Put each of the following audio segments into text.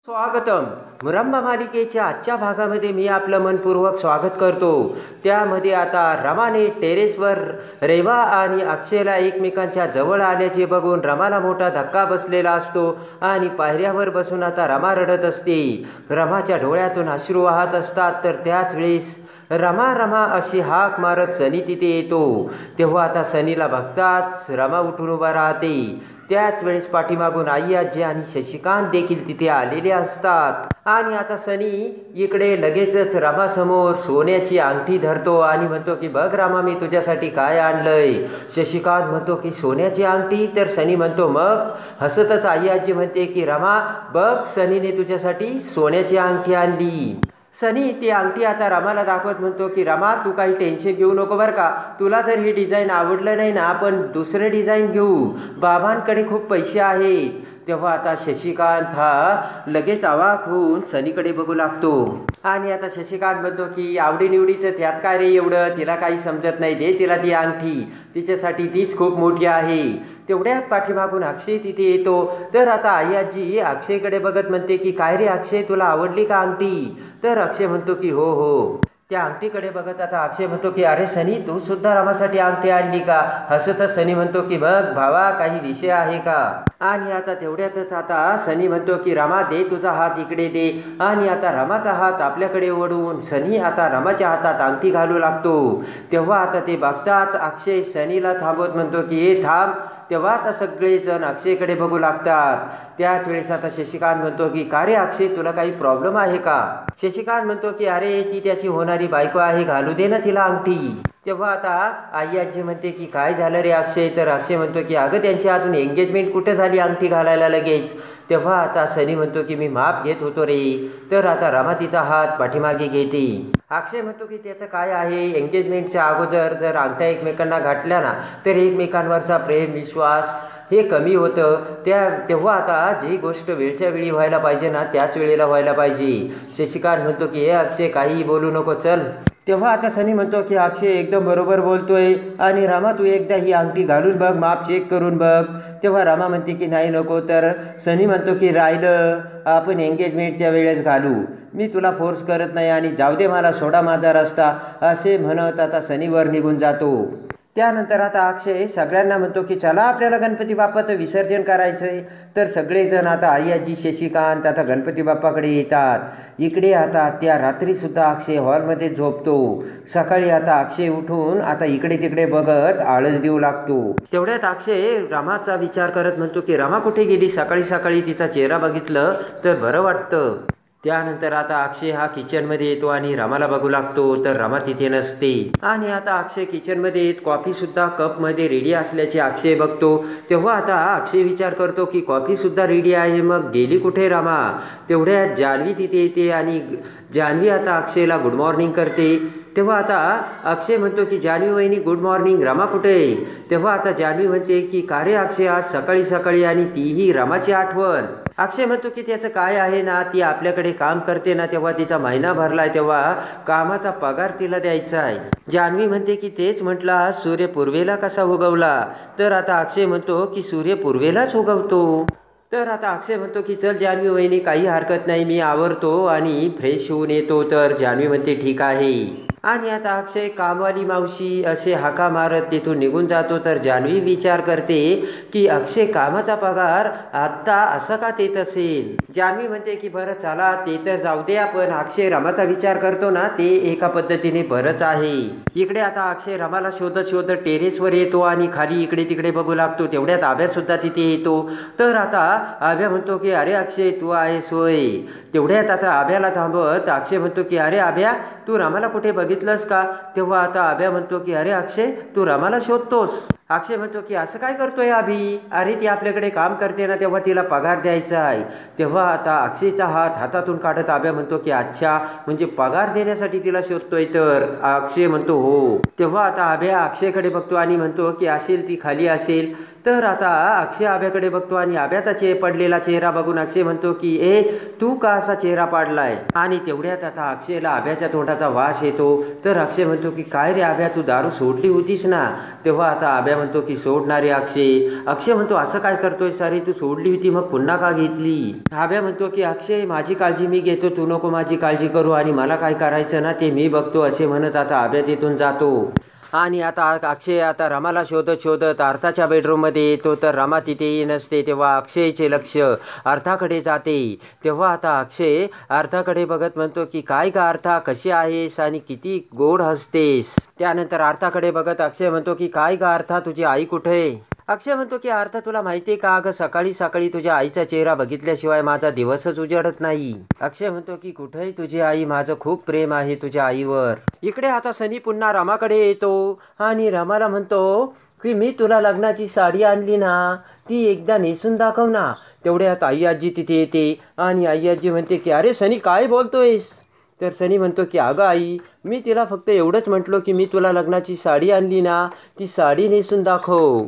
स्वागतम. मुरंबा मालिकेच्या आजच्या भागामध्ये मी आपलं मनपूर्वक स्वागत करतो. त्यामध्ये आता रमाने टेरेसवर रेवा आणि अक्षयला एकमेकांच्या जवळ आल्याचे बघून रमाला मोठा धक्का बसलेला असतो आणि पायऱ्यावर बसून आता रमा रडत असते. रमाच्या डोळ्यातून अश्रू वाहत असतात. तर त्याच वेळेस रमा रमा अशी हाक मारत सनी तिथे येतो. तेव्हा आता सनीला बघताच रमा उठून उभा राहते. त्याच वेळेस पाठीमागून आई आजी आणि शशिकांत देखील तिथे आलेले असतात. आणि आता सनी इकडे लगेचच रमासमोर सोन्याची अंगठी धरतो आणि म्हणतो की बघ रमा, मी तुझ्यासाठी काय आणलंय. शशिकांत म्हणतो की सोन्याची अंगठी. तर सनी म्हणतो मग. हसतच आई आजी म्हणते की रमा बघ, सनीने तुझ्यासाठी सोन्याची अंगठी आणली. सनी ती अंगठी आता रमाला दाखवत म्हणतो की रमा, तू काही टेन्शन घेऊ नको बरं का. तुला जर ही डिझाईन आवडलं नाही ना, आपण दुसरं डिझाईन घेऊ. बाबांकडे खूप पैसे आहेत. तेव्हा आता शशिकांत हा लगेच अवाक होऊन सनीकडे बघू लागतो. आणि आता शशिकांत म्हणतो की आवडीनिवडीचं त्यात काय रे एवढं, तिला काही समजत नाही, दे तिला ती अंगठी, तिच्यासाठी तीच खूप मोठी आहे. तेवढ्यात पाठीमागून अक्षय तिथे येतो. तर आता आई आजी अक्षयकडे बघत म्हणते की काय रे अक्षय, तुला आवडली का अंगठी. तर अक्षय म्हणतो की हो हो. त्या अंगठीकडे बघत आता अक्षय म्हणतो की अरे सनी, तू सुद्धा रमासाठी अंगठी आणली का. हसतच सनी म्हणतो की मग भावा, काही विषय आहे का. आणि आता तेवढ्यातच आता सनी म्हणतो की रमा, दे तुझा हात इकडे दे. आणि आता रमाचा हात आपल्याकडे वळून सनी आता रमाच्या हातात अंगठी घालू लागतो. तेव्हा आता ते बघताच अक्षय सनीला थांबवत म्हणतो की हे थांब. तेव्हा आता सगळेजण अक्षयकडे बघू लागतात. त्याच वेळेस आता शशिकांत म्हणतो की का रे अक्षय, तुला काही प्रॉब्लेम आहे का. शशिकांत म्हणतो की अरे ती त्याची होणारी बायको आहे, घालू दे ना तिला अंगठी. तेव्हा आता आई आजी म्हणते की काय झालं रे अक्षय. तर अक्षय म्हणतो की अगं त्यांची अजून एंगेजमेंट कुठे झाली अंगठी घालायला लगेच. तेव्हा आता सनी म्हणतो की मी माप घेत होतो रे. तर आता रमा तिचा हात पाठीमागे घेते. अक्षय म्हणतो की त्याचं काय आहे, एंगेजमेंटच्या अगोदर जर अंगठ्या एकमेकांना घातल्या ना, तर एकमेकांवरचा प्रेम विश्वास हे कमी होतं. तेव्हा आता जी गोष्ट वेळच्या वेळी व्हायला पाहिजे ना, त्याच वेळेला व्हायला पाहिजे. शशिकांत म्हणतो की हे अक्षय, काहीही बोलू नको, चल. तेव्हा आता सनी म्हणतो की अक्षय एकदम बरोबर बोलतोय. आणि रमा, तू एकदा ही अंगठी घालून बघ, माप चेक करून बघ. तेव्हा रमा म्हणते की नाही नको. तर सनी म्हणतो की राहिलं, आपण एंगेजमेंटच्या वेळेस घालू, मी तुला फोर्स करत नाही आणि जाऊ दे, मला सोडा माझा रस्ता, असे म्हणत आता सनीवर निघून जातो. त्यानंतर आता अक्षय सगळ्यांना म्हणतो की चला आपल्याला गणपती बाप्पाचं विसर्जन करायचं आहे. तर सगळेजण आता आई आजी शशिकांत आता गणपती बाप्पाकडे येतात. इकडे आता त्या रात्रीसुद्धा अक्षय हॉलमध्ये झोपतो. सकाळी आता अक्षय उठून आता इकडे तिकडे बघत आळस देऊ लागतो. तेवढ्यात अक्षय रमाचा विचार करत म्हणतो की रमा कुठे गेली. सकाळी सकाळी तिचा चेहरा बघितलं तर बरं वाटतं. त्यानंतर आता अक्षय हा किचनमध्ये येतो आणि रमाला बघू लागतो. तर रमा तिथे नसते. आणि आता अक्षय किचनमध्ये येत कॉफीसुद्धा कपमध्ये रेडी असल्याचे अक्षय बघतो. तेव्हा आता अक्षय विचार करतो की कॉफीसुद्धा रेडी आहे, मग गेली कुठे रमा. तेवढ्यात जान्हवी तिथे येते आणि जान्हवी आता अक्षयला गुड मॉर्निंग करते. तेव्हा आता अक्षय म्हणतो की जान्हवी वहिनी गुड मॉर्निंग, रमा कुठे. तेव्हा आता जान्हवी म्हणते की का रे अक्षय, आज सकाळी सकाळी आणि तीही रमाची आठवण. अक्षय म्हणतो की त्याचं काय आहे ना, ती आपल्याकडे काम करते ना, तेव्हा तिचा महिना भरलाय, तेव्हा कामाचा पगार तिला द्यायचा आहे. जान्हवी म्हणते की तेच म्हटलं, सूर्य पूर्वेला कसा उगवला. तर आता अक्षय म्हणतो की सूर्य पूर्वेलाच उगवतो. तर आता अक्षय म्हणतो की चल जान्हवी वहिनी, काही हरकत नाही, मी आवरतो आणि फ्रेश होऊन येतो. तर जान्हवी म्हणते ठीक आहे. आणि आता अक्षय कामवाली मावशी असे हाका मारत तिथून निघून जातो. तर जान्हवी विचार करते की अक्षय कामाचा पगार आत्ता असा का देत असेल. जान्हवी म्हणते की बरं चला, ते तर जाऊ दे, आपण अक्षय रमाचा विचार करतो ना, ते एका पद्धतीने बरंच आहे. इकडे आता अक्षय रमाला शोधत शोधत टेरेसवर येतो आणि खाली इकडे तिकडे बघू लागतो. तेवढ्यात आभ्या सुद्धा तिथे येतो. तर आता आभ्या म्हणतो की अरे अक्षय, तू आहेस होय. तेवढ्यात आता आभ्याला थांबवत अक्षय म्हणतो की अरे आभ्या, तू रमाला कुठे बघितलंस का. तेव्हा आता आभ्या म्हणतो की अरे अक्षय, तू रमाला शोधतोस. अक्षय म्हणतो की असं काय करतोय अभि, अरे ती आपल्याकडे काम करते ना, तेव्हा तिला पगार द्यायचा आहे. तेव्हा आता अक्षयचा हात हातातून काढत आभ्या म्हणतो की अच्छा, म्हणजे पगार देण्यासाठी तिला शोधतोय. तर अक्षय म्हणतो हो. तेव्हा आता आभ्या अक्षयकडे बघतो आणि म्हणतो की असेल, ती खाली असेल. तर आता अक्षय आभ्याकडे बघतो आणि आभ्याचा पडलेला चेहरा बघून अक्षय म्हणतो की ए, तू का असा चेहरा पाडलाय. आणि तेवढ्यात आता अक्षयला आभ्याच्या तोंडाचा वास येतो. तर अक्षय म्हणतो की काय रे आभ्या, तू दारू सोडली होतीस ना. तेव्हा आता आभ्या आभ्या म्हणतो की सोडणारे अक्षय. अक्षय म्हणतो असं काय करतोय सारी, तू सोडली होती मग पुन्हा का घेतली. आभ्या म्हणतो की अक्षय माझी काळजी मी घेतो, तू नको माझी काळजी करू आणि मला काय करायचं ना ते मी बघतो असे म्हणत आता आभ्या तिथून जातो. आणि आता अक्षय आता रमाला शोधत शोधत अर्थाच्या बेडरूममध्ये येतो तर रमा तिथेही नसते. तेव्हा अक्षयचे लक्ष अर्थाकडे जाते. तेव्हा आता अक्षय अर्थाकडे बघत म्हणतो की काय का अर्था, कशी आहेस आणि किती गोड हसतेस. त्यानंतर अर्थाकडे बघत अक्षय म्हणतो की काय का अर्था, तुझी आई कुठे. अक्षय म्हणतो की अर्थ तुला माहिती आहे का, अगं सकाळी सकाळी तुझ्या आईचा चेहरा बघितल्याशिवाय माझा दिवसच उजाडत नाही. अक्षय म्हणतो की कुठेही तुझी आई, माझं खूप प्रेम आहे तुझ्या आईवर. इकडे आता सनी पुन्हा रमाकडे येतो आणि रमाला म्हणतो की मी तुला लग्नाची साडी आणली ना, ती एकदा नेसून दाखव ना. तेवढ्यात आई आजी तिथे येते आणि आई आजी म्हणते की अरे सनी काय बोलतोयस. तर सनी म्हणतो की अगं आई, मी तिला फक्त एवढंच म्हटलो की मी तुला लग्नाची साडी आणली ना, ती साडी नेसून दाखव.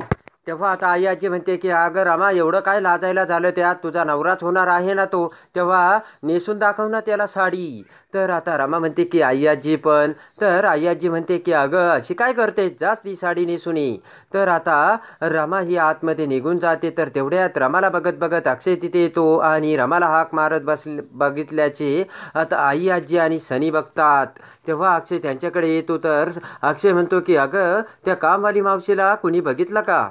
तेव्हा आता आई आजी म्हणते की अगं रमा एवढं काय लाजायला झालं, त्यात तुझा नवराच होणार आहे ना तो, तेव्हा नेसून दाखव ना त्याला साडी. तर आता रमा म्हणते की आई आजी पण, तर आई आजी म्हणते की अगं अशी काय करते, जास्त ती साडी नेसून ये. तर आता रमा ही आतमध्ये निघून जाते. तर तेवढ्यात रमाला बघत बघत अक्षय तिथे येतो आणि रमाला हाक मारत बघितल्याचे आता आई आजी आणि सनी बघतात. तेव्हा अक्षय त्यांच्याकडे येतो. तर अक्षय म्हणतो की अगं त्या कामवाली मावशीला कुणी बघितलं का.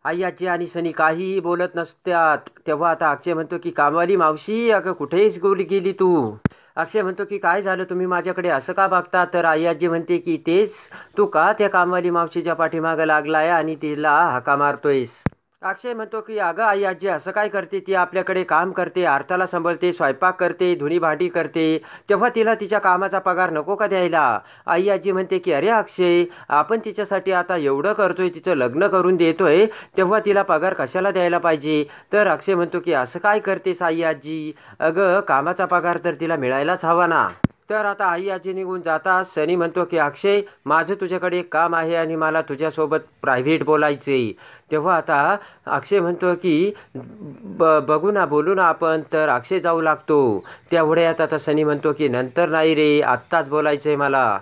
आई आजी आणि सनी काहीही बोलत नसतात. तेव्हा आता अक्षय म्हणतो की कामवाली मावशी, अगं कुठेच गेली तू. अक्षय म्हणतो की काय झालं, तुम्ही माझ्याकडे असं का बघता. तर आई आजी म्हणते की तेच, तू का त्या कामवाली मावशीच्या पाठीमागं लागलाय आणि तिला हाका मारतोयस. अक्षय म्हणतो की अगं आई आजी असं काय करते, ती आपल्याकडे काम करते, अर्थाला सांभाळते, स्वयंपाक करते, धुणी भांडी करते, तेव्हा तिला तिच्या कामाचा पगार नको का द्यायला. आई आजी म्हणते की अरे अक्षय, आपण तिच्यासाठी आता एवढं करतोय, तिचं लग्न करून देतोय, तेव्हा तिला पगार कशाला द्यायला पाहिजे. तर अक्षय म्हणतो की असं काय करतेस आई आजी, अगं कामाचा पगार तर तिला मिळायलाच हवा ना. तर आता आई आजी निघून जातात. सनी म्हणतो की अक्षय माझं तुझ्याकडे एक काम आहे आणि मला तुझ्यासोबत प्रायव्हेट बोलायचे. तेव्हा आता अक्षय म्हणतो की बघू ना, बोलू ना आपण. तर अक्षय जाऊ लागतो. तेवढ्यात आता सनी म्हणतो की नंतर नाही रे, आत्ताच बोलायचं आहे मला.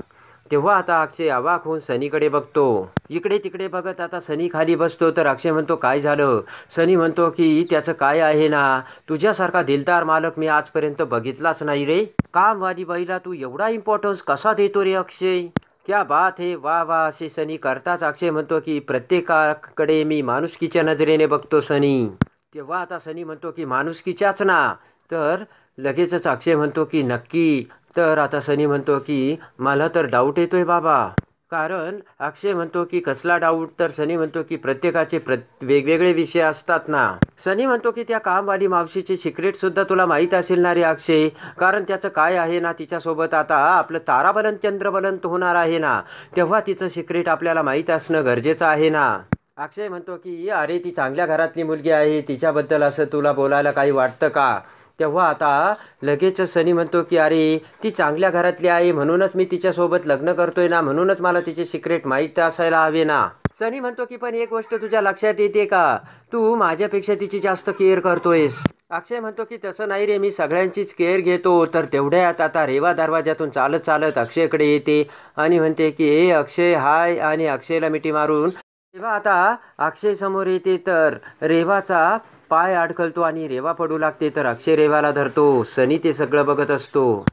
तेव्हा आता अक्षय अवाक होऊन सनीकडे बघतो. इकडे तिकडे बघत आता सनी खाली बसतो. तर अक्षय म्हणतो काय झालं. सनी म्हणतो की त्याचं काय आहे ना, तुझ्यासारखा दिलदार मालक मी आजपर्यंत बघितलाच नाही रे. कामवाली बाईला तू एवढा इम्पॉर्टन्स कसा देतो रे अक्षय, क्या बात है, वा वा. असे सनी करताच अक्षय म्हणतो की प्रत्येकाकडे मी माणुसकीच्या नजरेने बघतो सनी. तेव्हा आता सनी म्हणतो की माणुसकीच्याच ना. तर लगेचच अक्षय म्हणतो की नक्की. तर आता सनी म्हणतो की मला तर डाऊट येतोय बाबा. कारण अक्षय म्हणतो की कसला डाऊट. तर सनी म्हणतो की प्रत्येकाचे वेगवेगळे विषय असतात ना. सनी म्हणतो की त्या कामवाली मावशीचे सिक्रेट सुद्धा तुला माहीत असेल ना रे अक्षय, कारण त्याचं काय आहे ना, तिच्यासोबत आता आपलं ताराबलन चंद्रबलन होणार आहे ना, तेव्हा तिचं सिक्रेट आपल्याला माहीत असणं गरजेचं आहे ना. अक्षय म्हणतो की अरे ती चांगल्या घरातली मुलगी आहे, तिच्याबद्दल असं तुला बोलायला काही वाटतं का. तेव्हा आता लगेच सनी म्हणतो की अरे ती चांगल्या घरातली आहे म्हणूनच मी तिच्यासोबत लग्न करतोय ना, म्हणूनच मला तिचे सिक्रेट माहीत असायला हवे ना. सनी म्हणतो की पण एक गोष्ट तुझ्या लक्षात येते का, तू माझ्यापेक्षा तिची जास्त केअर करतोयस. अक्षय म्हणतो की तसं नाही रे, मी सगळ्यांचीच केअर घेतो. तर तेवढ्यात आता रेवा दरवाजातून चालत चालत अक्षयकडे येते आणि म्हणते की ए अक्षय हाय, आणि अक्षयला मिठी मारून तेव्हा आता अक्षय समोर येते. तर रेवाचा पाय अडकलतो आणि रेवा पडू लागते. तर अक्षय रेवाला धरतो. सनी ते सगळं बघत असतो.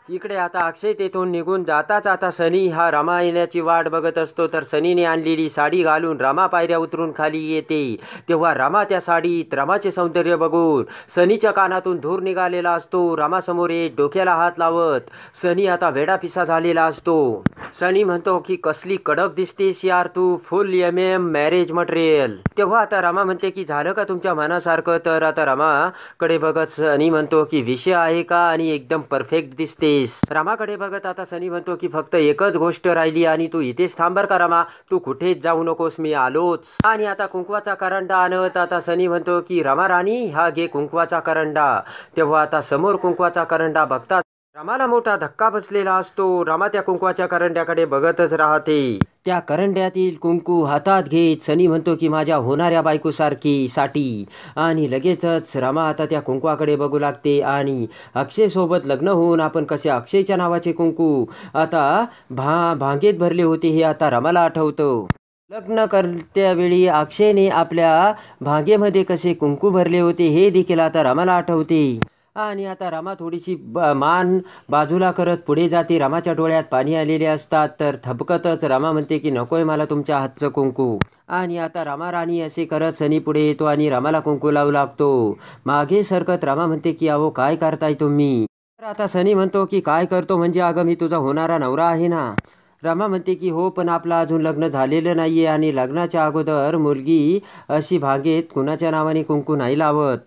इकडे आता अक्षय तेथून निघून जाताच आता सनी हा रमा येण्याची वाट बघत असतो. तर सनीने आणलेली साडी घालून रमा पायऱ्या उतरून खाली येते. तेव्हा रमा त्या साडीत रमाचे सौंदर्य बघून सनीच्या कानातून धूर निघालेला असतो. रमासमोर येत डोक्याला हात लावत सनी आता वेडापिसा झालेला असतो. सनी म्हणतो की कसली कडक दिसतेस यार तू, फुल मॅरेज मटेरियल. तेव्हा आता रमा म्हणते की झालं का तुमच्या मनासारखं. तर आता रमाकडे बघत सनी म्हणतो की विषय आहे का, आणि एकदम परफेक्ट दिसते. रमाकडे बघत आता सनी म्हणतो की फक्त एकच गोष्ट राहिली आणि तू इथेच थांबर का रमा, तू कुठेच जाऊ नकोस, मी आलोच. आणि आता कुंकवाचा करंडा आणत आता सनी म्हणतो की रमा राणी हा घे कुंकवाचा करंडा. तेव्हा आता समोर कुंकवाचा करंडा बघता रमाला मोठा धक्का बसलेला असतो. रमा त्या कुंकवाच्या करंड्याकडे बघतच राहते. त्या करंड्यातील कुंकू हातात घेत सनी म्हणतो की माझ्या होणाऱ्या बायकोसारखी साठी, आणि लगेचच रमा आता त्या कुंकवाकडे बघू लागते. आणि अक्षय सोबत लग्न होऊन आपण कसे अक्षयच्या नावाचे कुंकू आता भांगेत भरले होते हे आता रमाला आठवतं. लग्न करत्यावेळी अक्षयने आपल्या भांगेमध्ये कसे कुंकू भरले होते हे देखील आता रामाला आठवते. आणि आता रमा थोडीशी मान बाजूला करत पुढे जाते. रामाच्या डोळ्यात पाणी आलेले असतात. तर थबकतच रमा म्हणते की नकोय मला तुमच्या हातचं कुंकू. आणि आता रमा राणी असे करत सनी पुढे येतो आणि रामाला कुंकू लावू लागतो. मागे सरकत रमा म्हणते की अहो काय करताय तुम्ही. तर आता सनी म्हणतो की काय करतो म्हणजे अगं मी तुझा होणारा नवरा आहे ना. रमा म्हणते की हो पण आपलं अजून लग्न झालेलं नाही आहे आणि लग्नाच्या अगोदर मुलगी अशी भागेत कुणाच्या नावाने कुंकू नाही लावत.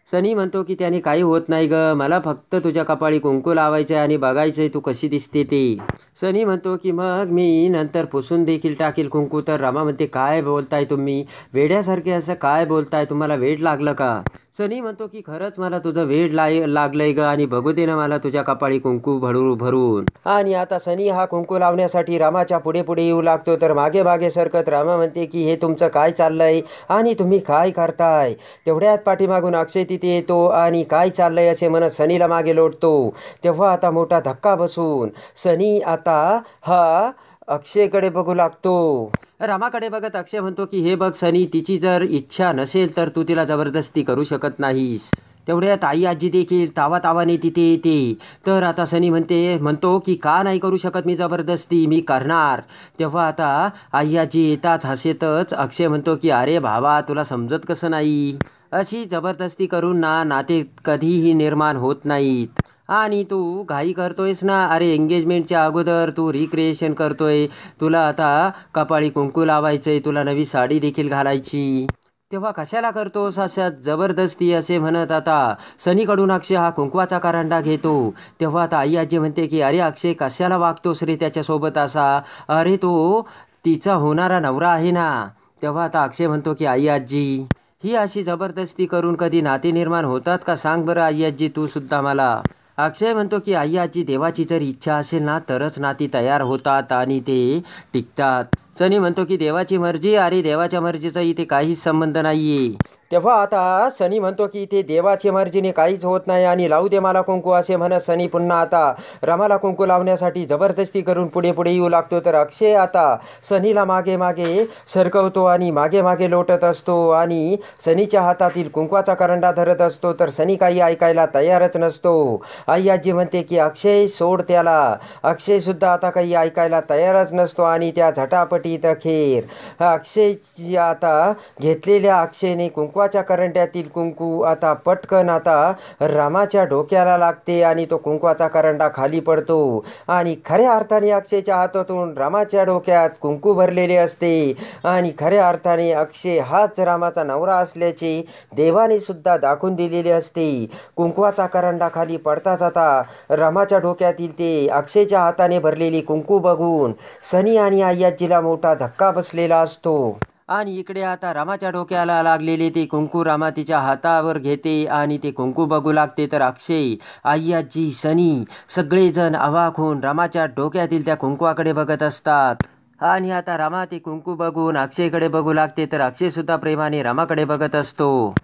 सनी म्हणतो की त्याने काही होत नाही ग, मला फक्त तुझ्या कपाळी कुंकू लावायचं आहे आणि बघायचं आहे तू कशी दिसते ते. सनी म्हणतो की मग मी नंतर पुसून देखील टाकील कुंकू. तर रमा म्हणते काय बोलताय तुम्ही, वेड्यासारखे असं काय बोलताय, तुम्हाला वेड लागलं का. सनी म्हणतो की खरंच मला तुझं वेड लागलंय ग आणि बघू दे ना मला तुझ्या कपाळी कुंकू भरून. आणि आता सनी हा कुंकू लावण्यासाठी रामाच्या पुढे पुढे येऊ लागतो. तर मागे मागे सरकत रामा म्हणते की हे तुमचं काय चाललंय आणि तुम्ही काय करताय. तेवढ्यात पाठीमागून अक्षय तिथे येतो आणि काय चाललंय असे म्हणत सनीला मागे लोटतो. तेव्हा आता मोठा धक्का बसून सनी आता हा अक्षयकडे बघू लागतो. रामाकडे बघत अक्षय म्हणतो की हे बघ सनी, तिची जर इच्छा नसेल तर तू तिला जबरदस्ती करू शकत नाहीस. तेवढ्यात आई आजी देखील तावातावाने तिथे येते. तर आता सनी म्हणतो की का नाही करू शकत मी जबरदस्ती, मी करणार. तेव्हा आता आई आजी येताच हसेतच अक्षय म्हणतो की अरे भावा तुला समजत कसं नाही, अशी जबरदस्ती करून ना नाते कधीही निर्माण होत नाहीत. आणि तू घाई करतोयस ना, अरे एंगेजमेंटच्या अगोदर तू रिक्रिएशन करतोय, तुला आता कपाळी कुंकू लावायचंय, तुला नवी साडी देखील घालायची, तेव्हा कशाला करतोस अशा जबरदस्ती असे म्हणत आता सनीकडून अक्षय हा कुंकवाचा करंडा घेतो. तेव्हा आता आई आजी म्हणते की अरे अक्षय कशाला वागतोस रे त्याच्यासोबत असा, अरे तो तिचा होणारा नवरा आहे ना. तेव्हा आता अक्षय म्हणतो की आई आजी ही अशी जबरदस्ती करून कधी नाते निर्माण होतात का, सांग बरं आई आजी तू सुद्धा मला. अक्षय म्हणतो की आई आजी देवाची जर इच्छा असेल ना तरच नाती तयार होतात आणि ते टिकतात. सनी म्हणतो की देवाची मर्जी, अरे देवाच्या मर्जीचा इथे काहीच संबंध नाहीये. तेव्हा आता सनी म्हणतो की इथे देवाची मर्जीने काहीच होत नाही आणि लावू दे मला कुंकू असे म्हणत सनी पुन्हा आता रमाला कुंकू लावण्यासाठी जबरदस्ती करून पुढे पुढे येऊ लागतो. तर अक्षय आता सनीला मागे मागे सरकवतो आणि मागे मागे लोटत असतो आणि सनीच्या हातातील कुंकवाचा करंडा धरत असतो. तर सनी काही ऐकायला तयारच नसतो. आई आजी म्हणते की अक्षय सोड त्याला. अक्षय सुद्धा आता काही ऐकायला तयारच नसतो आणि त्या झटापटीत अखेर अक्षयची आता घेतलेल्या अक्षयने कुंकवाच्या करंड्यातील कुंकू आता पटकन आता रामाच्या डोक्याला लागते आणि तो कुंकवाचा करंडा खाली पडतो आणि खऱ्या अर्थाने अक्षयच्या हातातून रामाच्या डोक्यात कुंकू भरलेले असते आणि खऱ्या अर्थाने अक्षय हाच रामाचा नवरा असल्याचे देवाने सुद्धा दाखवून दिलेले असते. कुंकवाचा करंडा खाली पडताच आता रामाच्या डोक्यातील ते अक्षयच्या हाताने भरलेली कुंकू बघून सनी आणि आई आजीला मोठा धक्का बसलेला असतो. आणि इकडे आता रामाच्या डोक्याला लागलेले ते कुंकू रामा तिच्या हातावर घेते आणि ते कुंकू बघू लागते. तर अक्षय, आई आजी, सनी सगळेजण अवाक होऊन रामाच्या डोक्यातील त्या कुंकवाकडे बघत असतात. आणि आता रामा ते कुंकू बघून अक्षयकडे बघू लागते. तर अक्षय सुद्धा प्रेमाने रामाकडे बघत असतो.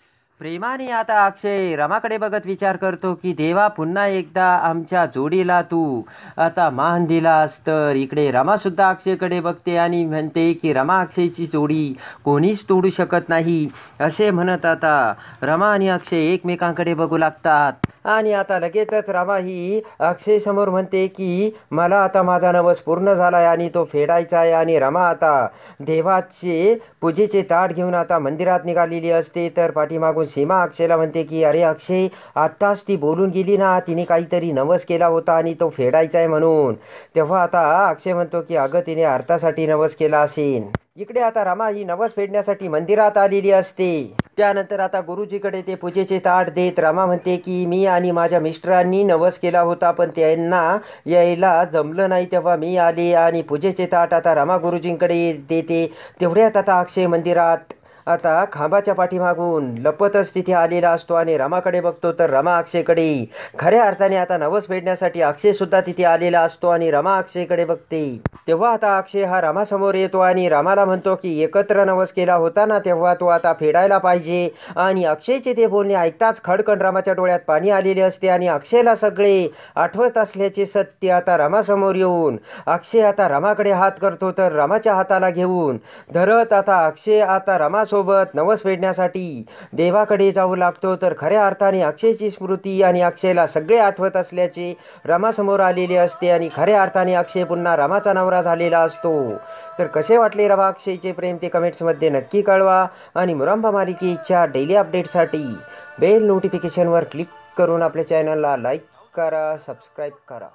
प्रेमाने आता अक्षय रमाकडे बघत विचार करतो की देवा पुन्हा एकदा आमच्या जोडीला तू आता मान दिलास. तर इकडे रमासुद्धा अक्षयकडे बघते आणि म्हणते की रमा अक्षयची जोडी कोणीच तोडू शकत नाही असे म्हणत आता रमा आणि अक्षय एकमेकांकडे बघू लागतात. आणि आता लगेचच रमा ही अक्षय समोर म्हणते की मला आता माझा नवस पूर्ण झाला आहे आणि तो फेडायचा आहे. आणि रमा आता देवाचे पूजेचे ताट घेऊन आता मंदिरात निघालेली असते. तर पाठीमागून सीमा अक्षयला म्हणते की अरे अक्षय, आत्ताच ती बोलून गेली ना, तिने काहीतरी नवस केला होता आणि तो फेडायचा आहे म्हणून. तेव्हा आता अक्षय म्हणतो की अगं तिने अर्थासाठी नवस केला असेल. इकडे आता रमा ही नवस फेडण्यासाठी मंदिरात आलेली असते. त्यानंतर आता गुरुजीकडे ते पूजेचे ताट देत रमा म्हणते की मी आणि माझ्या मिस्टरांनी नवस केला होता पण त्यांना यायला जमलं नाही, तेव्हा मी आले आणि पूजेचे ताट आता रमा गुरुजींकडे देते. तेवढ्यात आता अक्षय मंदिरात आता खांबाच्या पाठीमागून लपतच तिथे आलेला असतो आणि रमाकडे बघतो तर रमा अक्षयकडे खऱ्या अर्थाने आता नवस फेडण्यासाठी अक्षय सुद्धा तिथे आलेला असतो आणि रमा अक्षयकडे बघते. तेव्हा आता अक्षय हा रमासमोर येतो आणि रमाला म्हणतो की एकत्र नवस केला होता ना, तेव्हा तो आता फेडायला पाहिजे. आणि अक्षयचे ते बोलणे ऐकताच खडकन रमाच्या डोळ्यात पाणी आलेले असते आणि अक्षयला सगळे आठवत असल्याचे सत्य आता रमासमोर येऊन अक्षय आता रमाकडे हात करतो. तर रमाच्या हाताला घेऊन धरत आता अक्षय आता रमासोबत नवस फेडण्यासाठी देवाकडे जाऊ लागतो. तर खऱ्या अर्थाने अक्षयची स्मृती आणि अक्षयला सगळे आठवत असल्याचे रमासमोर आलेले असते आणि खऱ्या अर्थाने अक्षय पुन्हा रमाचा नवरा झालेला असतो. तर कसे वाटले रमा अक्षयचे प्रेम ते कमेंट्समध्ये नक्की कळवा. आणि मुरंबा मालिकेच्या डेली अपडेटसाठी बेल नोटिफिकेशनवर क्लिक करून आपल्या चॅनलला लाईक करा, सबस्क्राईब करा.